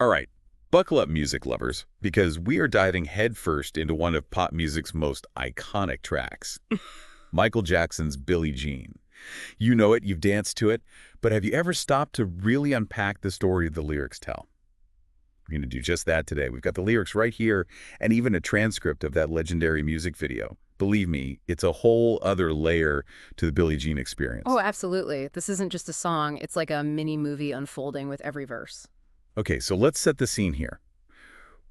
All right, buckle up, music lovers, because we are diving headfirst into one of pop music's most iconic tracks, Michael Jackson's Billie Jean. You know it, you've danced to it, but have you ever stopped to really unpack the story the lyrics tell? We're going to do just that today. We've got the lyrics right here and even a transcript of that legendary music video. Believe me, it's a whole other layer to the Billie Jean Oh, experience. absolutely. This isn't just a song, it's like a mini movie unfolding with every verse. Okay, so let's set the scene here.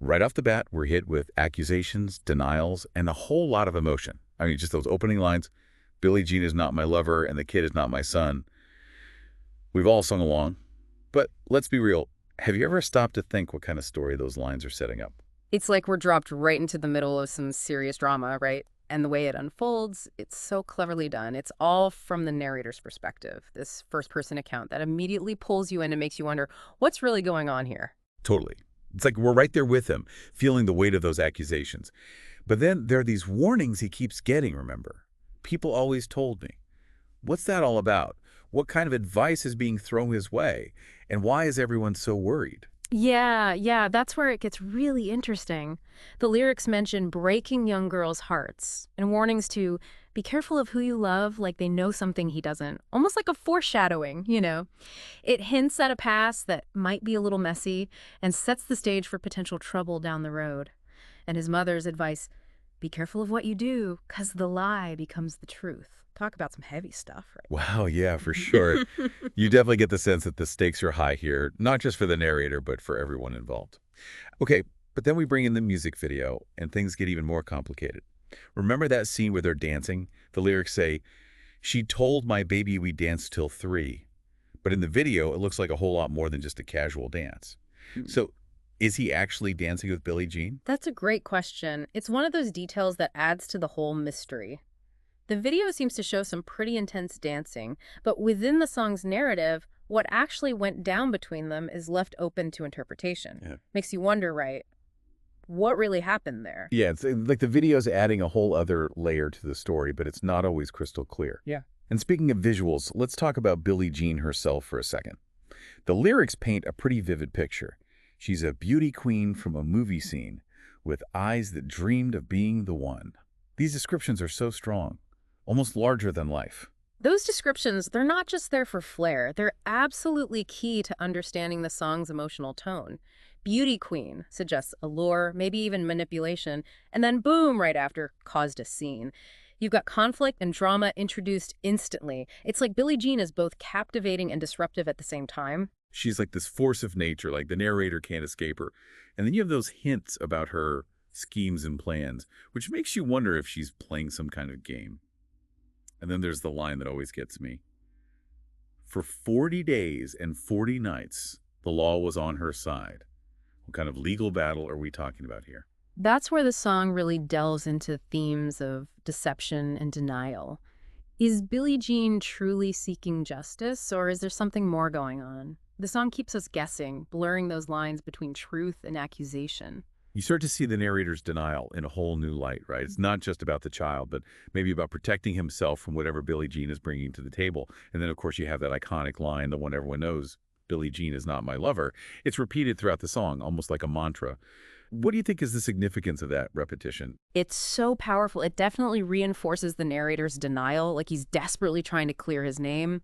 Right off the bat, we're hit with accusations, denials, and a whole lot of emotion. I mean, just those opening lines, Billie Jean is not my lover and the kid is not my son. We've all sung along. But let's be real. Have you ever stopped to think what kind of story those lines are setting up? It's like we're dropped right into the middle of some serious drama, right? And the way it unfolds, it's so cleverly done. It's all from the narrator's perspective, this first person account that immediately pulls you in and makes you wonder what's really going on here. Totally. It's like we're right there with him, feeling the weight of those accusations. But then there are these warnings he keeps getting, remember? People always told me. What's that all about? What kind of advice is being thrown his way? And why is everyone so worried? Yeah, that's where it gets really interesting. The lyrics mention breaking young girls' hearts and warnings to be careful of who you love like they know something he doesn't. Almost like a foreshadowing. It hints at a past that might be a little messy and sets the stage for potential trouble down the road. And his mother's advice, be careful of what you do, 'cause the lie becomes the truth. Talk about some heavy stuff, Wow, yeah, for sure. right? You definitely get the sense that the stakes are high here, not just for the narrator, but for everyone involved. Okay, but then we bring in the music video, and things get even more complicated. Remember that scene where they're dancing? The lyrics say, she told my baby we danced till 3. But in the video, it looks like a whole lot more than just a casual dance. So is he actually dancing with Billie Jean? That's a great question. It's one of those details that adds to the whole mystery. The video seems to show some pretty intense dancing, but within the song's narrative, what actually went down between them is left open to interpretation. Yeah. Makes you wonder, right? What really happened there? Yeah, it's like the video's adding a whole other layer to the story, but it's not always crystal clear. Yeah. And speaking of visuals, let's talk about Billie Jean herself for a second. The lyrics paint a pretty vivid picture. She's a beauty queen from a movie scene with eyes that dreamed of being the one. These descriptions are so strong, almost larger than life. Those descriptions, they're not just there for flair, they're absolutely key to understanding the song's emotional tone. Beauty queen suggests allure, maybe even manipulation, and then boom, right after, caused a scene. You've got conflict and drama introduced instantly. It's like Billie Jean is both captivating and disruptive at the same time. She's like this force of nature, like the narrator can't escape her. And then you have those hints about her schemes and plans, which makes you wonder if she's playing some kind of game. And then there's the line that always gets me. For 40 days and 40 nights, the law was on her side. What kind of legal battle are we talking about here? That's where the song really delves into themes of deception and denial. Is Billie Jean truly seeking justice, or is there something more going on? The song keeps us guessing, blurring those lines between truth and accusation. You start to see the narrator's denial in a whole new light, right? It's not just about the child, but maybe about protecting himself from whatever Billie Jean is bringing to the table. And then, of course, you have that iconic line, the one everyone knows, Billie Jean is not my lover. It's repeated throughout the song, almost like a mantra. What do you think is the significance of that repetition? It's so powerful. It definitely reinforces the narrator's denial, like he's desperately trying to clear his name.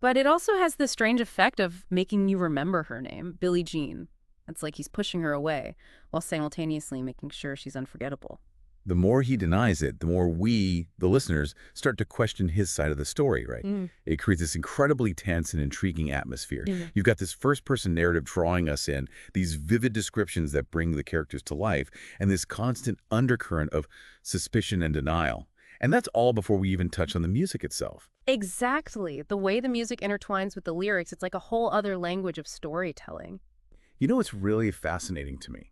But it also has the strange effect of making you remember her name, Billie Jean. It's like he's pushing her away while simultaneously making sure she's unforgettable. The more he denies it, the more we, the listeners, start to question his side of the story, right? Mm. It creates this incredibly tense and intriguing atmosphere. Yeah. You've got this first-person narrative drawing us in, these vivid descriptions that bring the characters to life, and this constant undercurrent of suspicion and denial. And that's all before we even touch on the music itself. Exactly. The way the music intertwines with the lyrics, it's like a whole other language of storytelling. You know what's really fascinating to me?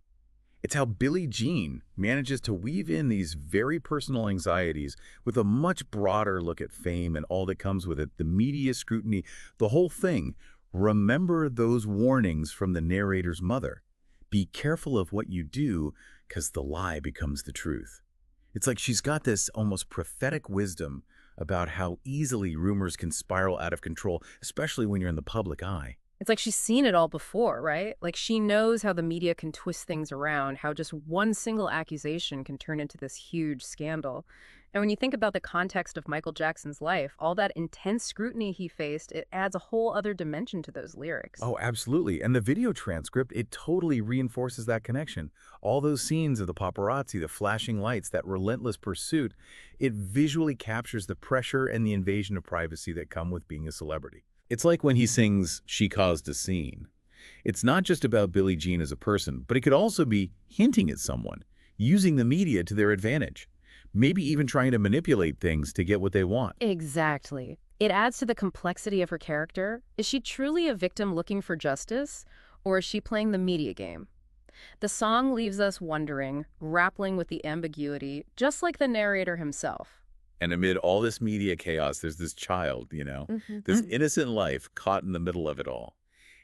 It's how Billie Jean manages to weave in these very personal anxieties with a much broader look at fame and all that comes with it, the media scrutiny, the whole thing. Remember those warnings from the narrator's mother. Be careful of what you do, because the lie becomes the truth. It's like she's got this almost prophetic wisdom about how easily rumors can spiral out of control, especially when you're in the public eye. It's like she's seen it all before, right? Like she knows how the media can twist things around, how just one single accusation can turn into this huge scandal. And when you think about the context of Michael Jackson's life, all that intense scrutiny he faced, it adds a whole other dimension to those lyrics. Oh, absolutely. And the video transcript, it totally reinforces that connection. All those scenes of the paparazzi, the flashing lights, that relentless pursuit, it visually captures the pressure and the invasion of privacy that come with being a celebrity. It's like when he sings, "She Caused a Scene." It's not just about Billie Jean as a person, but it could also be hinting at someone, using the media to their advantage, maybe even trying to manipulate things to get what they want. Exactly. It adds to the complexity of her character. Is she truly a victim looking for justice, or is she playing the media game? The song leaves us wondering, grappling with the ambiguity, just like the narrator himself. And amid all this media chaos, there's this child, this innocent life caught in the middle of it all.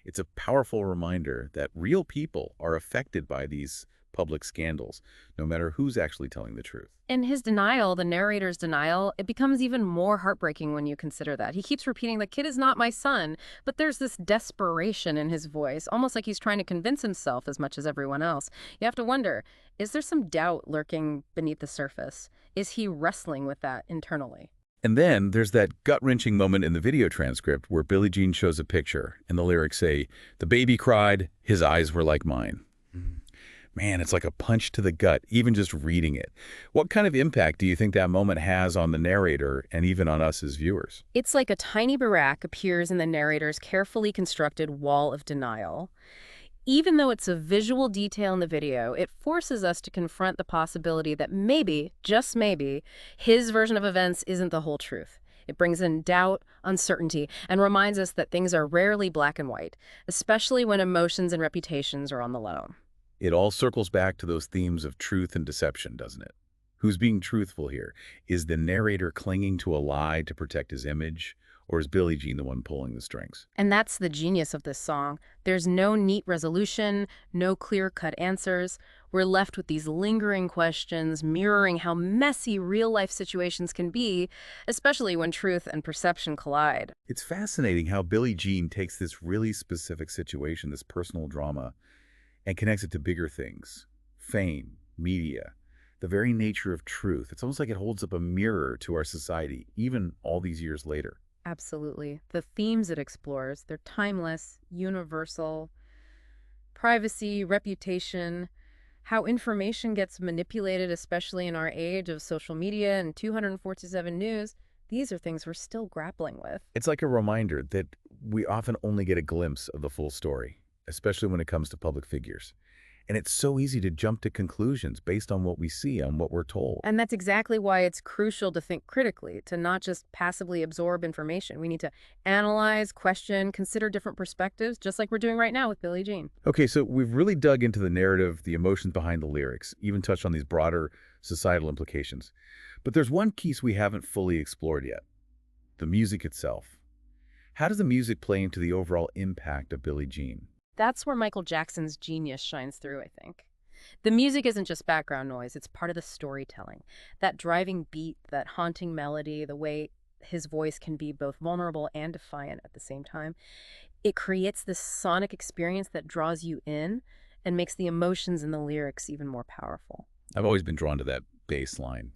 It's a powerful reminder that real people are affected by these public scandals, no matter who's actually telling the truth. In his denial, the narrator's denial, it becomes even more heartbreaking when you consider that. He keeps repeating, "The kid is not my son," but there's this desperation in his voice, almost like he's trying to convince himself as much as everyone else. You have to wonder, is there some doubt lurking beneath the surface? Is he wrestling with that internally? And then there's that gut-wrenching moment in the video transcript where Billie Jean shows a picture, and the lyrics say, "The baby cried, his eyes were like mine." Man, it's like a punch to the gut, even just reading it. What kind of impact do you think that moment has on the narrator and even on us as viewers? It's like a tiny barack appears in the narrator's carefully constructed wall of denial. Even though it's a visual detail in the video, it forces us to confront the possibility that maybe, just maybe, his version of events isn't the whole truth. It brings in doubt, uncertainty, and reminds us that things are rarely black and white, especially when emotions and reputations are on the line. It all circles back to those themes of truth and deception, doesn't it? Who's being truthful here? Is the narrator clinging to a lie to protect his image, or is Billie Jean the one pulling the strings? And that's the genius of this song. There's no neat resolution, no clear-cut answers. We're left with these lingering questions, mirroring how messy real-life situations can be, especially when truth and perception collide. It's fascinating how Billie Jean takes this really specific situation, this personal drama, and connects it to bigger things: fame, media, the very nature of truth. It's almost like it holds up a mirror to our society, even all these years later. Absolutely. The themes it explores, they're timeless, universal. Privacy, reputation, how information gets manipulated, especially in our age of social media and 247 news, these are things we're still grappling with. It's like a reminder that we often only get a glimpse of the full story, especially when it comes to public figures. And it's so easy to jump to conclusions based on what we see, on what we're told. And that's exactly why it's crucial to think critically, to not just passively absorb information. We need to analyze, question, consider different perspectives, just like we're doing right now with Billie Jean. Okay, so we've really dug into the narrative, the emotions behind the lyrics, even touched on these broader societal implications. But there's one piece we haven't fully explored yet: the music itself. How does the music play into the overall impact of Billie Jean? That's where Michael Jackson's genius shines through, I think. The music isn't just background noise, it's part of the storytelling. That driving beat, that haunting melody, the way his voice can be both vulnerable and defiant at the same time. It creates this sonic experience that draws you in and makes the emotions in the lyrics even more powerful. I've always been drawn to that bass line.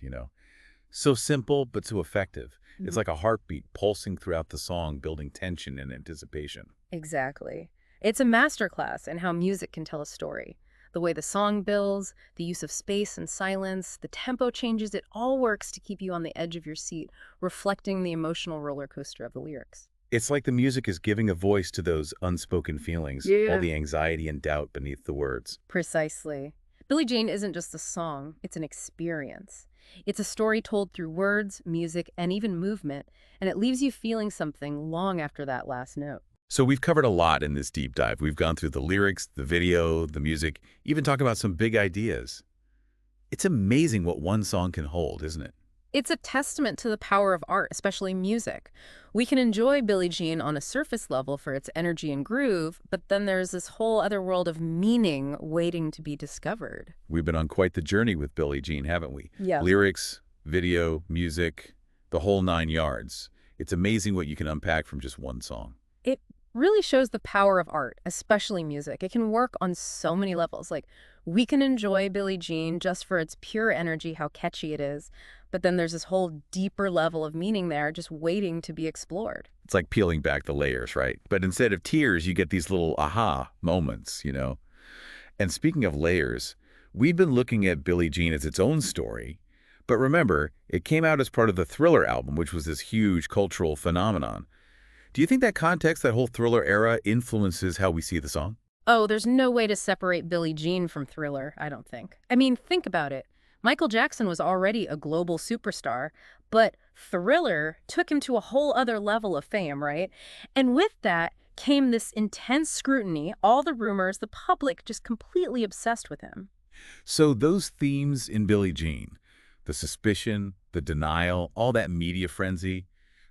So simple, but so effective. It's like a heartbeat pulsing throughout the song, building tension and anticipation. Exactly. It's a masterclass in how music can tell a story. The way the song builds, the use of space and silence, the tempo changes, it all works to keep you on the edge of your seat, reflecting the emotional roller coaster of the lyrics. It's like the music is giving a voice to those unspoken feelings, all the anxiety and doubt beneath the words. Precisely. Billie Jean isn't just a song, it's an experience. It's a story told through words, music, and even movement, and it leaves you feeling something long after that last note. So we've covered a lot in this deep dive. We've gone through the lyrics, the video, the music, even talked about some big ideas. It's amazing what one song can hold, isn't it? It's a testament to the power of art, especially music. We can enjoy Billie Jean on a surface level for its energy and groove, but then there's this whole other world of meaning waiting to be discovered. We've been on quite the journey with Billie Jean, haven't we? Yeah. Lyrics, video, music, the whole 9 yards. It's amazing what you can unpack from just one song. It Really shows the power of art, especially music. It can work on so many levels. Like, we can enjoy Billie Jean just for its pure energy, how catchy it is. But then there's this whole deeper level of meaning there just waiting to be explored. It's like peeling back the layers, right? But instead of tears, you get these little aha moments. And speaking of layers, we've been looking at Billie Jean as its own story. But remember, it came out as part of the Thriller album, which was this huge cultural phenomenon. Do you think that context, that whole Thriller era, influences how we see the song? Oh, there's no way to separate Billie Jean from Thriller, I don't think. I mean, think about it. Michael Jackson was already a global superstar, but Thriller took him to a whole other level of fame, right? And with that came this intense scrutiny, all the rumors, the public just completely obsessed with him. So those themes in Billie Jean, the suspicion, the denial, all that media frenzy,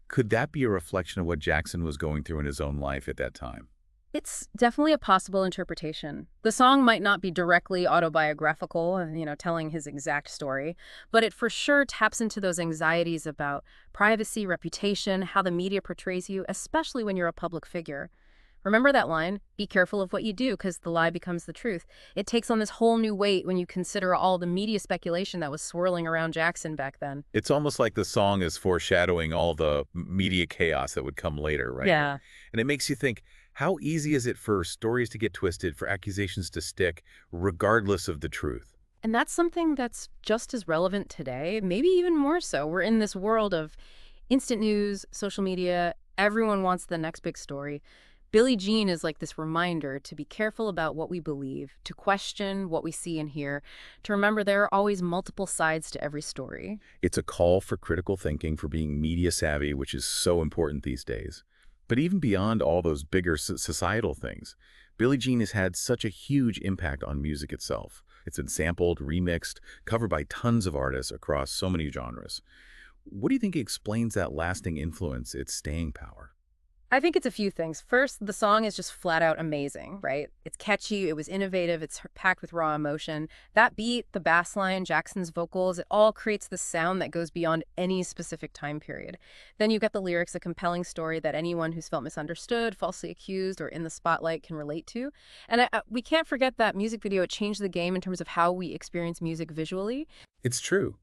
could that be a reflection of what Jackson was going through in his own life at that time? It's definitely a possible interpretation. The song might not be directly autobiographical, telling his exact story, but it for sure taps into those anxieties about privacy, reputation, how the media portrays you, especially when you're a public figure. Remember that line, be careful of what you do because the lie becomes the truth. It takes on this whole new weight when you consider all the media speculation that was swirling around Jackson back then. It's almost like the song is foreshadowing all the media chaos that would come later, right? Yeah. And it makes you think, how easy is it for stories to get twisted, for accusations to stick, regardless of the truth? And that's something that's just as relevant today, maybe even more so. We're in this world of instant news, social media, everyone wants the next big story. Billie Jean is like this reminder to be careful about what we believe, to question what we see and hear, to remember there are always multiple sides to every story. It's a call for critical thinking, for being media savvy, which is so important these days. But even beyond all those bigger societal things, Billie Jean has had such a huge impact on music itself. It's been sampled, remixed, covered by tons of artists across so many genres. What do you think explains that lasting influence, its staying power? I think it's a few things. First, the song is just flat out amazing, right? It's catchy, it was innovative, it's packed with raw emotion. That beat, the bass line, Jackson's vocals, it all creates this sound that goes beyond any specific time period. Then you get the lyrics, a compelling story that anyone who's felt misunderstood, falsely accused, or in the spotlight can relate to. And we can't forget that music video, it changed the game in terms of how we experience music visually. It's true.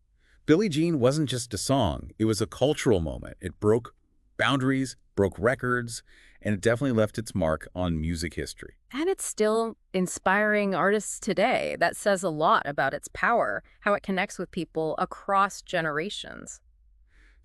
Billie Jean wasn't just a song. It was a cultural moment. It broke boundaries, broke records, and it definitely left its mark on music history. And it's still inspiring artists today. That says a lot about its power, how it connects with people across generations.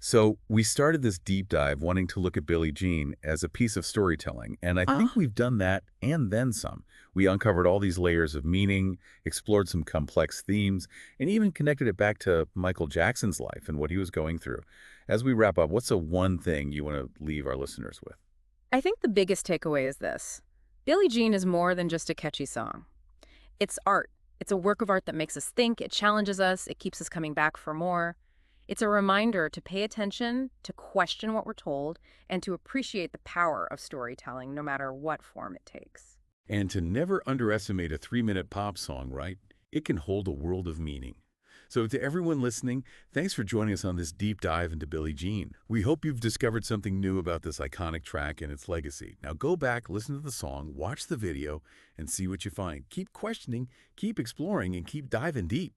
So we started this deep dive wanting to look at Billie Jean as a piece of storytelling, and I think we've done that and then some. We uncovered all these layers of meaning, explored some complex themes, and even connected it back to Michael Jackson's life and what he was going through. As we wrap up, what's the one thing you want to leave our listeners with? I think the biggest takeaway is this. Billie Jean is more than just a catchy song. It's art. It's a work of art that makes us think, it challenges us, it keeps us coming back for more. It's a reminder to pay attention, to question what we're told, and to appreciate the power of storytelling, no matter what form it takes. And to never underestimate a 3-minute pop song, right? It can hold a world of meaning. So to everyone listening, thanks for joining us on this deep dive into Billie Jean. We hope you've discovered something new about this iconic track and its legacy. Now go back, listen to the song, watch the video, and see what you find. Keep questioning, keep exploring, and keep diving deep.